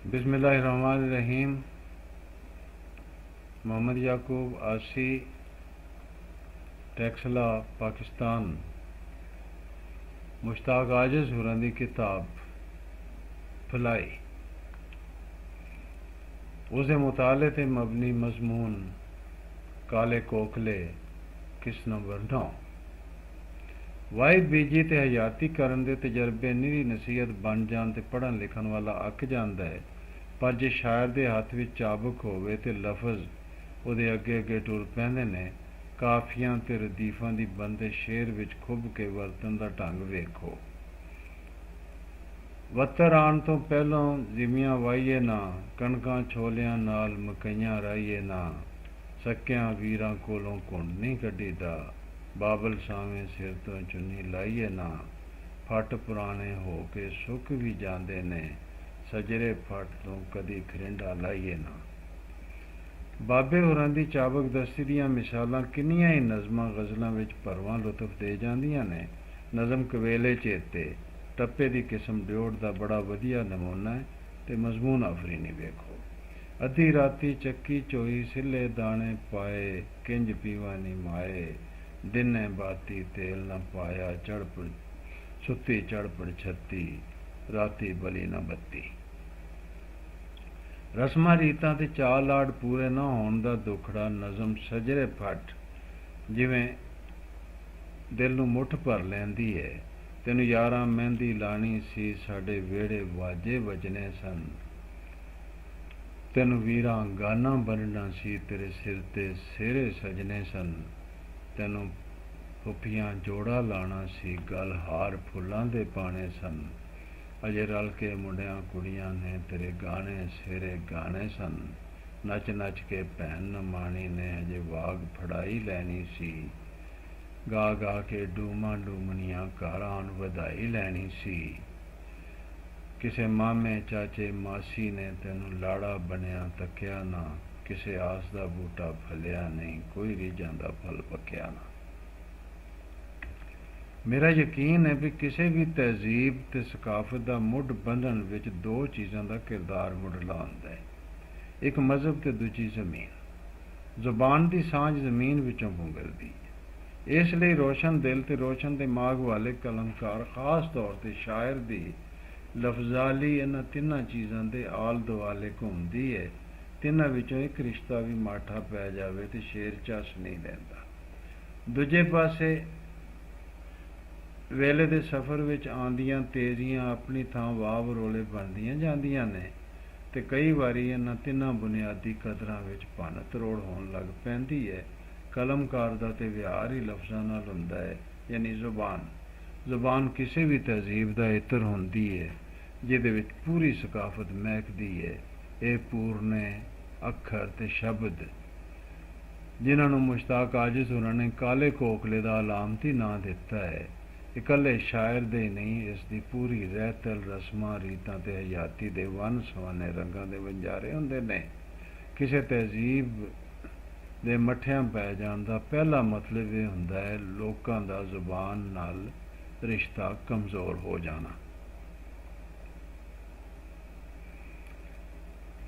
बिस्मिल्लाहिर्रहमानिर्रहीम। मोहम्मद याकूब आसी, टैक्सला, पाकिस्तान। मुश्ताक आजिज़ होरां दी किताब फलाई। उसदे मुताले ते मबनी मजमून काले कोखले, किस नंबर 9। वाहिद बीजी ते हयाती करन दे तजर्बे निरी नसीहत बन जान ते पढ़न लिखन वाला अक जांदा है, पर जे शायर दे हत्थ विच चाबुक होवे ते लफज उहदे अगे अगे टुर पैंदे ने। काफियां ते रदीफां दी बंदे शेर विच खुब के वरतन दा ढंग वेखो। वत्तर आण तो पहलों जिमियां वाहिए ना, कणकां छोलियां नाल मकइयां राहिए ना। सक्कियां वीरां कोलों घुंड नहीं कढीदा, बाबल सावें सिर तो चुन्नी लाइए ना। फट पुराने हो के सुक भी जांदे ने, सजरे फट तो कदी खरिंडा लाइए ना। बाबे होरां दी चाबक दस्ती दियां मिसालां किन्नियां ही नज़मां गज़लां विच भरवां लुत्फ दे जांदियां ने। नज़म कवेले चेते, टप्पे दी किस्म ड्योड़ दा बड़ा वधिया नमूना है ते मजमून अफरीनी वेखो। अद्धी राती चक्की चोई सिले दाने पाए, किंज पीवा नी माए। दिने बाती तेल न पाया, चढ़ पड़ सुती चढ़ पड़ छत्ती, राती बली न बत्ती। रस्मां रीतां ते चाल लाड़ पूरे न होण दा दुखड़ा नज़म सजरे फट जिवें दिल नूं मुठ भर लैंदी है। तैनूं यारां मेहंदी लाणी सी, साडे वेड़े वाजे वजने सन। तैनूं वीरां गाना बनना सी, तेरे सिर ते सेरे सजने सन। तैनूं फुफियां जोड़ा लाना सी, गल हार फुल्लां दे पाने सन। अजे रल के मुंडियां कुड़ियां ने तेरे गाने सेरे गाने सन। नच नच के भैन नमाणी ने अजे वाग फड़ाई लैनी सी। गा गा के डूमा डूमनियां घरां वधाई लैनी सी। किसे मामे चाचे मासी ने तैनूं लाड़ा बनिया तक्या ना। किसे आस दा बूटा फलिया नहीं, कोई रीझां दा फल पक्या ना। मेरा यकीन है भी किसी भी तहजीब ते सकाफत दा मुढ़ बंधन विच दो चीज़ां दा किरदार मुढ़ला हुंदा है, एक मजहब ते दूजी जमीन। जुबान दी सांझ जमीन विचों पुंगरदी है। इसलिए रोशन दिल ते रोशन दिमाग वाले कलमकार खास तौर ते शायर दी लफजाली इन्हां तिन्हां चीज़ां दे आल दुआले घूमदी है। तिन्हां विचों एक रिश्ता भी माठा पै जावे ते शेर झस नहीं लैंदा। दूजे पासे वेले दे सफ़र विच आंदियां तेजियां अपनी थां वाह वरोले बनदियां जांदियां ने ते कई वारी इन्हां तिन्हां बुनियादी कदरां विच भन्न तरोड़ होण लग पैंदी है। कलमकार दा ते विहार ही लफ्ज़ां नाल हुंदा है, यानी जुबान। जुबान किसी भी तहजीब दा इत्र हुंदी है जिहदे विच पूरी सकाफत महकदी है। ये पूरने अखर ते शब्द जिन्हां नूं मुश्ताक आजिज़ होरां ने काले कोखले दा अलामती नां दिता है, इकल्ले शायर दे ही नहीं, इसकी पूरी रहतल रस्मां रीतां ते हयाती दे वन सवाने रंगां दे वंजारे हुंदे ने। किसी तहजीब दे मठियां पै जाण दा पहला मतलब ये हुंदा है लोकां दा जुबान नाल रिश्ता कमज़ोर हो जाना।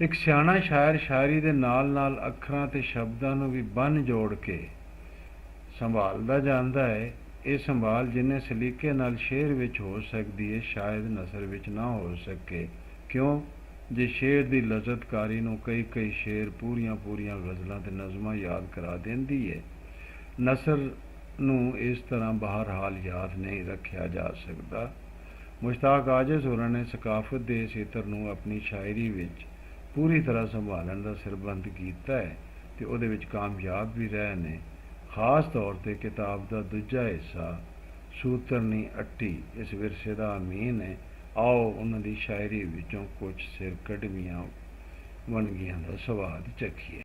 एक सियाणा शायर शायरी दे नाल नाल अखरां ते शब्दां नूं भी बन जोड़ के संभालदा जांदा है। ये संभाल जिन्ने सलीके नाल शेर विच हो सकती है, शायद नसर विच ना हो सके। क्यों जे शेर दी लज़तकारी नूं कई कई शेर पूरियां पूरियां गज़लां ते नज़मां याद करा देंदी है, नसर नूं इस तरह बहरहाल याद नहीं रखिया जा सकता। मुश्ताक आजिज़ होरां ने सकाफत दे इस इत्र नूं अपनी शायरी विच पूरी तरह संभालण दा सिरबंद कीता है ते उहदे विच कामयाब भी रहे ने। खास तौर ते किताब दा दूजा हिस्सा सूतरनी अट्टी इस विरसे दा अमीन है। आओ उन्हां दी शायरी विचों कुछ सिर कढ़वियां वणगियां दा स्वाद चखीए।